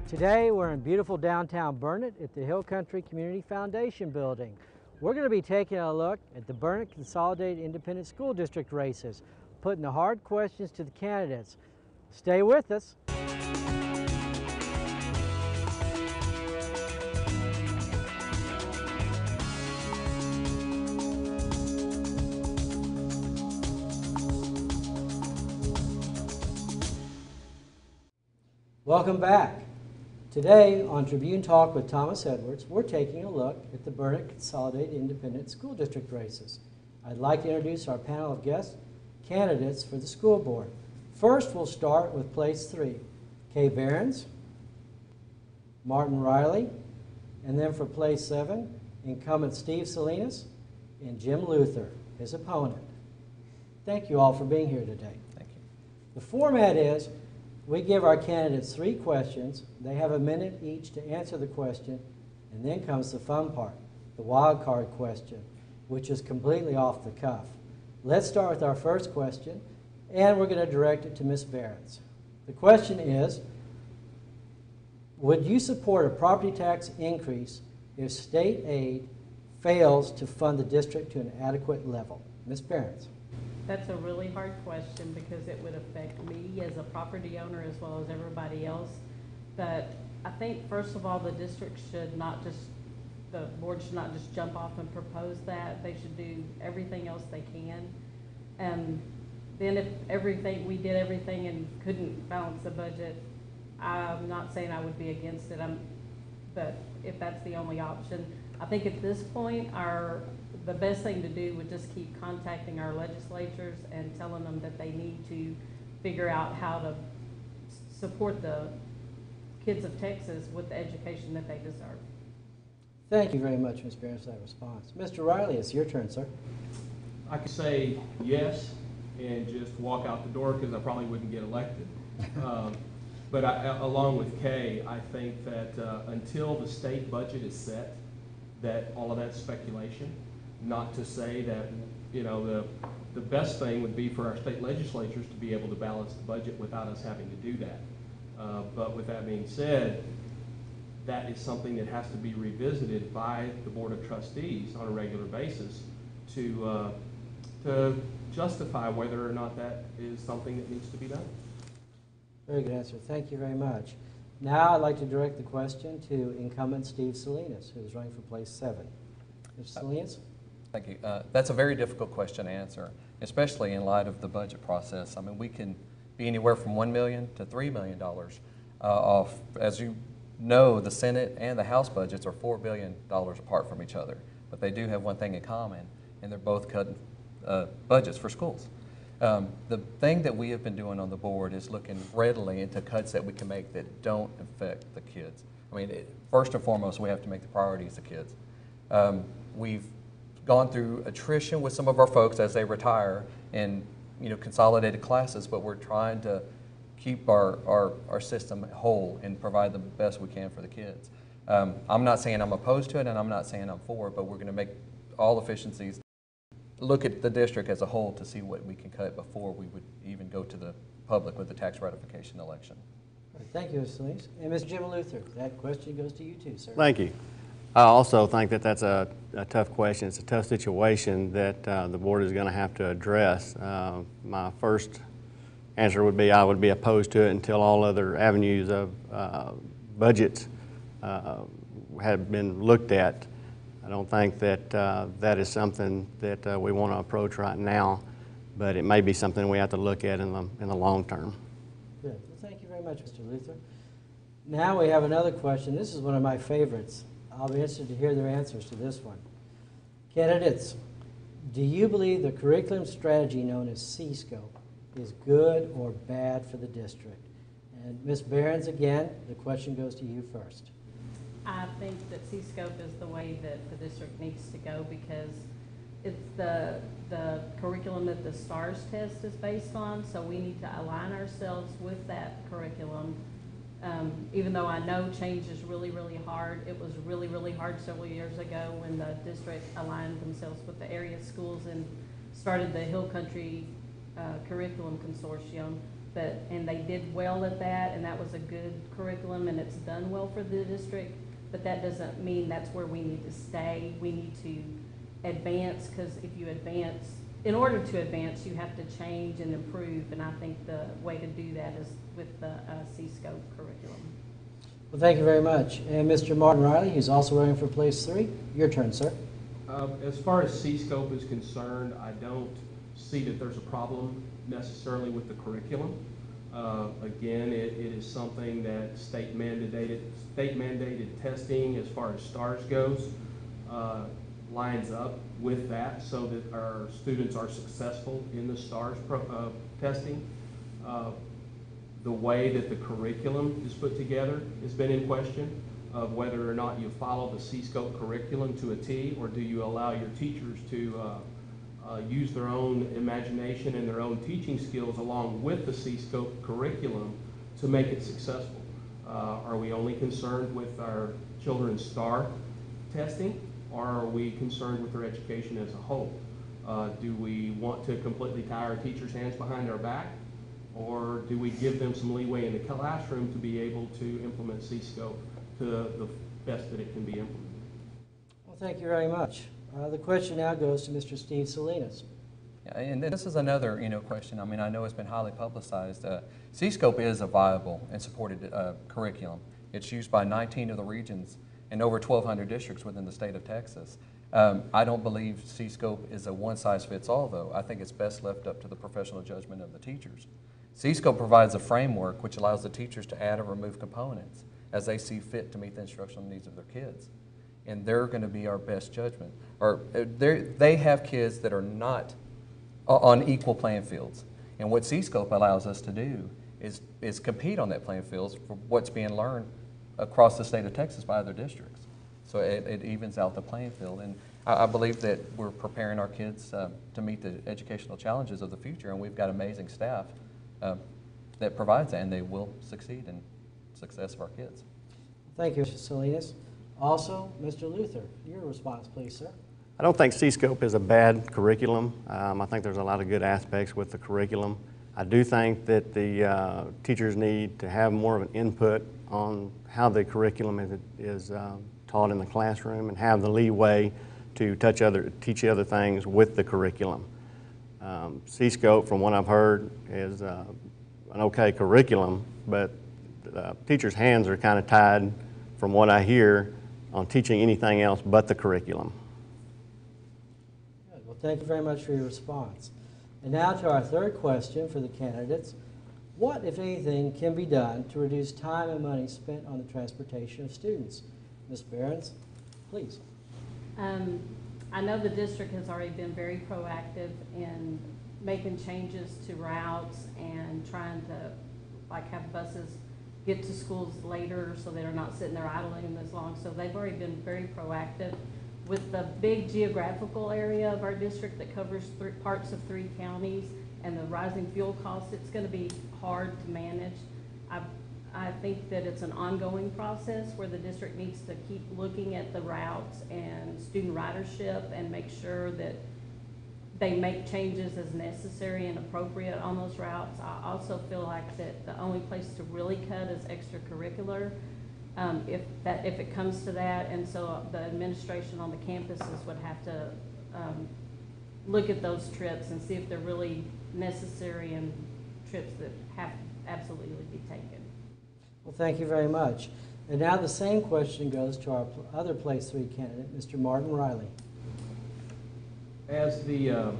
Today we're in beautiful downtown Burnet at the Hill Country Community Foundation building. We're going to be taking a look at the Burnet Consolidated Independent School District races, putting the hard questions to the candidates. Stay with us. Welcome back. Today on Tribune Talk with Thomas Edwards, we're taking a look at the Burnet Consolidated Independent School District races. I'd like to introduce our panel of guest candidates for the school board. First, we'll start with place 3, Kay Behrens, Martin Riley, and then for place 7, incumbent Steve Salinas and Jim Luther, his opponent. Thank you all for being here today. Thank you. The format is we give our candidates 3 questions. They have a minute each to answer the question, and then comes the fun part, the wild card question, which is completely off the cuff. Let's start with our first question, and we're going to direct it to Ms. Behrens. The question is, would you support a property tax increase if state aid fails to fund the district to an adequate level? Ms. Behrens. That's a really hard question because it would affect me as a property owner as well as everybody else. But I think, first of all, the district should not just, the board should not just jump off and propose that. They should do everything else they can. And then if we did everything and couldn't balance the budget, I'm not saying I would be against it, but if that's the only option, I think at this point, the best thing to do would just keep contacting our legislatures and telling them that they need to figure out how to support the kids of Texas with the education that they deserve. Thank you very much, Ms. Behrens, for that response. Mr. Riley, it's your turn, sir. I could say yes and just walk out the door because I probably wouldn't get elected. But along with Kay, I think that until the state budget is set, that all of that's speculation. Not to say that, you know, the best thing would be for our state legislatures to be able to balance the budget without us having to do that. But with that being said, that is something that has to be revisited by the Board of Trustees on a regular basis to justify whether or not that is something that needs to be done. Very good answer. Thank you very much. Now I'd like to direct the question to incumbent Steve Salinas, who is running for place 7. Mr. Salinas? Thank you. That's a very difficult question to answer, especially in light of the budget process. I mean, we can be anywhere from $1 million to $3 million off. As you know, the Senate and the House budgets are $4 billion apart from each other, but they do have one thing in common, and they're both cutting budgets for schools. The thing that we have been doing on the board is looking readily into cuts that we can make that don't affect the kids. I mean, first and foremost, we have to make the priorities the kids. We've gone through attrition with some of our folks as they retire and, you know, consolidated classes, but we're trying to keep our system whole and provide the best we can for the kids. I'm not saying I'm opposed to it, and I'm not saying I'm for it, but we're going to make all efficiencies, look at the district as a whole to see what we can cut before we would even go to the public with the tax ratification election. Thank you, Mr. Salinas. And Mr. Jim Luther, that question goes to you too, sir. Thank you. I also think that that's a tough question. It's a tough situation that the board is going to have to address. My first answer would be I would be opposed to it until all other avenues of budgets have been looked at. I don't think that that is something that we want to approach right now, but it may be something we have to look at in the long term. Good. Well, thank you very much, Mr. Luther. Now we have another question. This is one of my favorites. I'll be interested to hear their answers to this one. Candidates, do you believe the curriculum strategy known as C-Scope is good or bad for the district? And Ms. Behrens, again, the question goes to you first. I think that C-Scope is the way that the district needs to go because it's the curriculum that the STARS test is based on, so we need to align ourselves with that curriculum. Even though I know change is really, really hard, it was really, really hard several years ago when the district aligned themselves with the area schools and started the Hill Country Curriculum Consortium. and they did well at that, and that was a good curriculum, and it's done well for the district, but that doesn't mean that's where we need to stay. We need to advance, because if you advance, in order to advance, you have to change and improve, and I think the way to do that is with the C-scope curriculum. Well, thank you very much. And Mr. Martin Riley, who's also running for place 3, your turn, sir. As far as C-scope is concerned, I don't see that there's a problem necessarily with the curriculum. Again, it is something that state mandated testing as far as STARS goes lines up with that so that our students are successful in the STARS testing. The way that the curriculum is put together has been in question of whether or not you follow the C-scope curriculum to a T, or do you allow your teachers to use their own imagination and their own teaching skills along with the C-scope curriculum to make it successful. Are we only concerned with our children's STAR testing, or are we concerned with their education as a whole? Do we want to completely tie our teachers' hands behind their back, or do we give them some leeway in the classroom to be able to implement C-scope to the best that it can be implemented? Well, thank you very much. The question now goes to Mr. Steve Salinas. Yeah, and this is another, question. I mean, I know it's been highly publicized. C-scope is a viable and supported curriculum. It's used by 19 of the regions and over 1,200 districts within the state of Texas. I don't believe C-scope is a one-size-fits-all, though. I think it's best left up to the professional judgment of the teachers. C-scope provides a framework which allows the teachers to add or remove components as they see fit to meet the instructional needs of their kids. And they're going to be our best judgment. Or they have kids that are not on equal playing fields. And what C-scope allows us to do is compete on that playing field for what's being learned across the state of Texas by other districts. So it evens out the playing field. And I believe that we're preparing our kids to meet the educational challenges of the future, and we've got amazing staff that provides that, and they will succeed in success of our kids. Thank you, Mr. Salinas. Also, Mr. Luther, your response, please, sir. I don't think C-scope is a bad curriculum. I think there's a lot of good aspects with the curriculum. I do think that the teachers need to have more of an input on how the curriculum is taught in the classroom and have the leeway to teach other things with the curriculum. C-scope, from what I've heard, is an okay curriculum, but teachers' hands are kind of tied, from what I hear, on teaching anything else but the curriculum. Good. Well, thank you very much for your response. And now to our third question for the candidates. What, if anything, can be done to reduce time and money spent on the transportation of students? Ms. Behrens, please. I know the district has already been very proactive in making changes to routes and trying to have buses get to schools later so they're not sitting there idling as long. So they've already been very proactive. With the big geographical area of our district that covers parts of 3 counties and the rising fuel costs, it's going to be hard to manage. I think that it's an ongoing process where the district needs to keep looking at the routes and student ridership and make sure that they make changes as necessary and appropriate on those routes. I also feel like that the only place to really cut is extracurricular, if it comes to that. And so the administration on the campuses would have to look at those trips and see if they're really necessary and trips that have to absolutely be taken. Well, thank you very much. And now the same question goes to our other place 3 candidate, Mr. Martin Riley. As the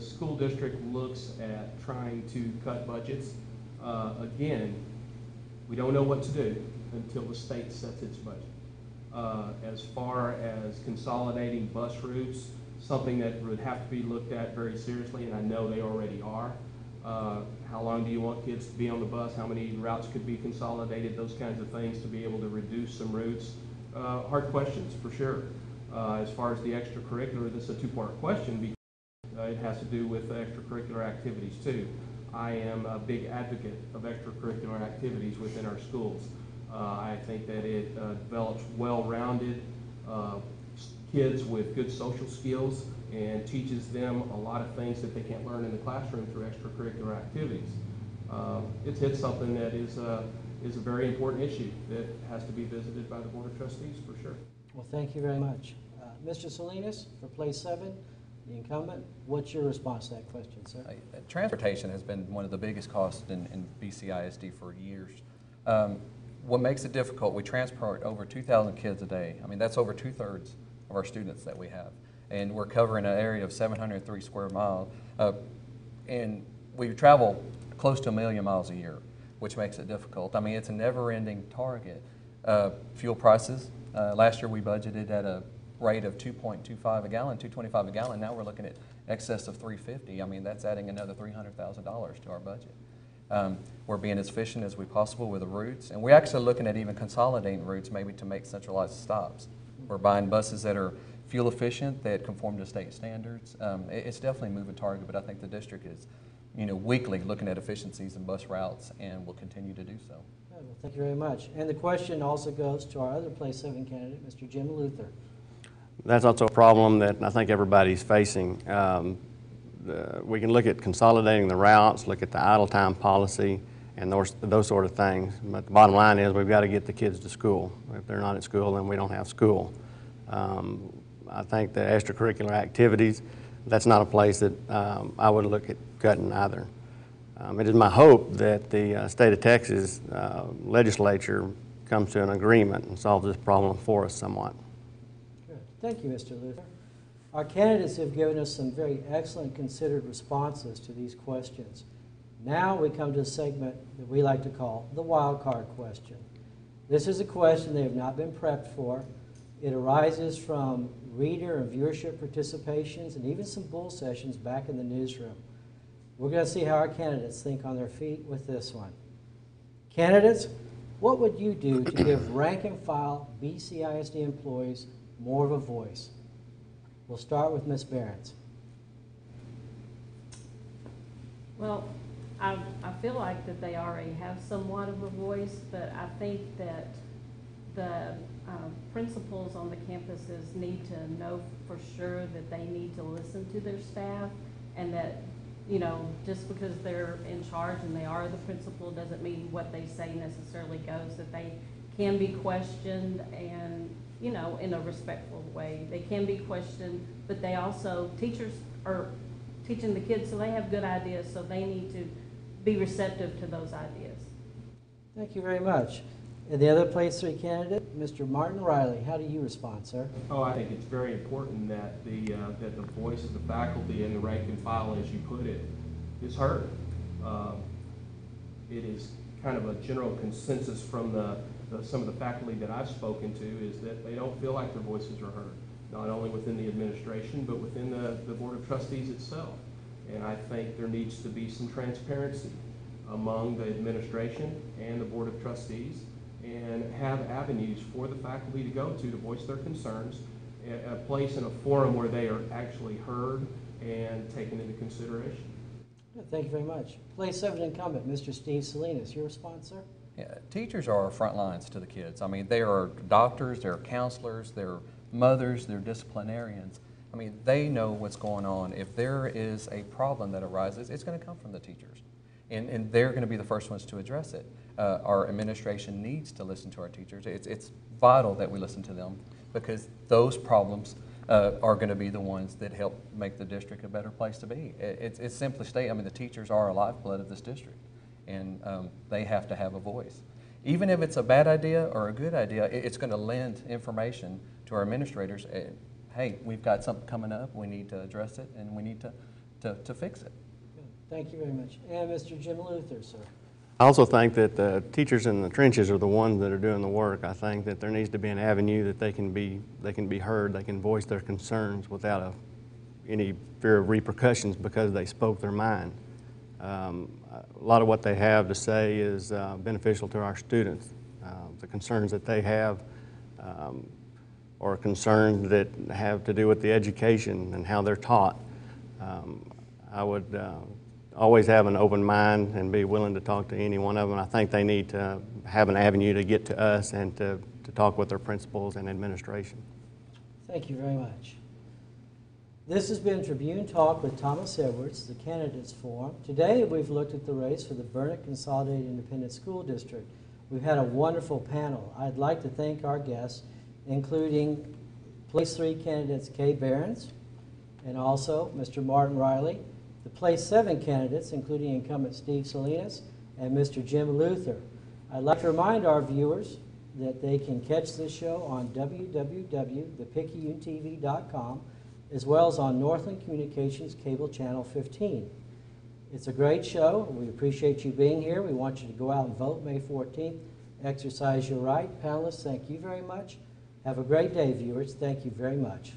school district looks at trying to cut budgets, again, we don't know what to do until the state sets its budget. As far as consolidating bus routes, something that would have to be looked at very seriously, and I know they already are. How long do you want kids to be on the bus? How many routes could be consolidated? Those kinds of things to be able to reduce some routes. Hard questions, for sure. As far as the extracurricular, this is a 2-part question because it has to do with extracurricular activities too. I am a big advocate of extracurricular activities within our schools. I think that it develops well-rounded kids with good social skills and teaches them a lot of things that they can't learn in the classroom through extracurricular activities. it's hit something that is a very important issue that has to be visited by the Board of Trustees for sure. Well, thank you very much. Mr. Salinas, for place 7, the incumbent, what's your response to that question, sir? Transportation has been one of the biggest costs in BCISD for years. What makes it difficult, we transport over 2,000 kids a day. I mean, that's over 2/3 of our students that we have. And we're covering an area of 703 square miles. And we travel close to 1 million miles a year, which makes it difficult. I mean, it's a never-ending target. Fuel prices, last year we budgeted at a rate of 2.25 a gallon, 2.25 a gallon. Now we're looking at excess of 3.50. I mean, that's adding another $300,000 to our budget. We're being as efficient as we possible with the routes, and we're actually looking at even consolidating routes maybe to make centralized stops. We're buying buses that are fuel efficient, that conform to state standards. It's definitely a moving target, but I think the district is, weekly looking at efficiencies in bus routes, and will continue to do so. Well, thank you very much. And the question also goes to our other place 7 candidate, Mr. Jim Luther. That's also a problem that I think everybody's facing. We can look at consolidating the routes, look at the idle time policy, and those sort of things. But the bottom line is we've got to get the kids to school. If they're not at school, then we don't have school. I think the extracurricular activities, that's not a place that I would look at cutting either. It is my hope that the state of Texas legislature comes to an agreement and solves this problem for us somewhat. Good. Thank you, Mr. Luther. Our candidates have given us some very excellent considered responses to these questions. Now we come to a segment that we like to call the wild card question. This is a question they have not been prepped for. It arises from reader and viewership participations and even some bull sessions back in the newsroom. We're going to see how our candidates think on their feet with this one. Candidates, what would you do to give rank and file BCISD employees more of a voice? We'll start with Ms. Behrens. Well, I feel like that they already have somewhat of a voice, but I think that the principals on the campuses need to know for sure that they need to listen to their staff, and that, just because they're in charge and they are the principal doesn't mean what they say necessarily goes, that they can be questioned and, in a respectful way. They can be questioned, but they also, teachers are teaching the kids, so they have good ideas, so they need to be receptive to those ideas. Thank you very much. And the other place 3 candidate, Mr. Martin Riley. How do you respond, sir? Oh, I think it's very important that the voice of the faculty and the rank and file, as you put it, is heard. It is kind of a general consensus from some of the faculty that I've spoken to is that they don't feel like their voices are heard, not only within the administration, but within the Board of Trustees itself. And I think there needs to be some transparency among the administration and the Board of Trustees, and have avenues for the faculty to go to voice their concerns, a place and a forum where they are actually heard and taken into consideration. Good, thank you very much. Place 7 incumbent, Mr. Steve Salinas. Your response, sir? Yeah, teachers are our front lines to the kids. I mean, they are doctors, they're counselors, they're mothers, they're disciplinarians. I mean, they know what's going on. If there is a problem that arises, it's going to come from the teachers. And they're going to be the first ones to address it. Our administration needs to listen to our teachers. It's vital that we listen to them, because those problems are going to be the ones that help make the district a better place to be. It's simply stated, I mean, the teachers are a lifeblood of this district, and they have to have a voice. Even if it's a bad idea or a good idea, it's going to lend information to our administrators. Hey, we've got something coming up, we need to address it, and we need to fix it. Thank you very much. And Mr. Jim Luther, sir. I also think that the teachers in the trenches are the ones that are doing the work. I think that there needs to be an avenue that they can be heard, they can voice their concerns without any fear of repercussions because they spoke their mind. A lot of what they have to say is beneficial to our students. The concerns that they have or concerns that have to do with the education and how they're taught. I would always have an open mind and be willing to talk to any one of them. I think they need to have an avenue to get to us and to talk with their principals and administration. Thank you very much. This has been Tribune Talk with Thomas Edwards, the Candidates Forum. Today we've looked at the race for the Burnet Consolidated Independent School District. We've had a wonderful panel. I'd like to thank our guests, including Place 3 candidates Kay Behrens and also Mr. Martin Riley, the Place 7 candidates, including incumbent Steve Salinas and Mr. Jim Luther. I'd like to remind our viewers that they can catch this show on www.thepicayunetv.com as well as on Northland Communications Cable Channel 15. It's a great show. We appreciate you being here. We want you to go out and vote May 14th. Exercise your right. Panelists, thank you very much. Have a great day, viewers. Thank you very much.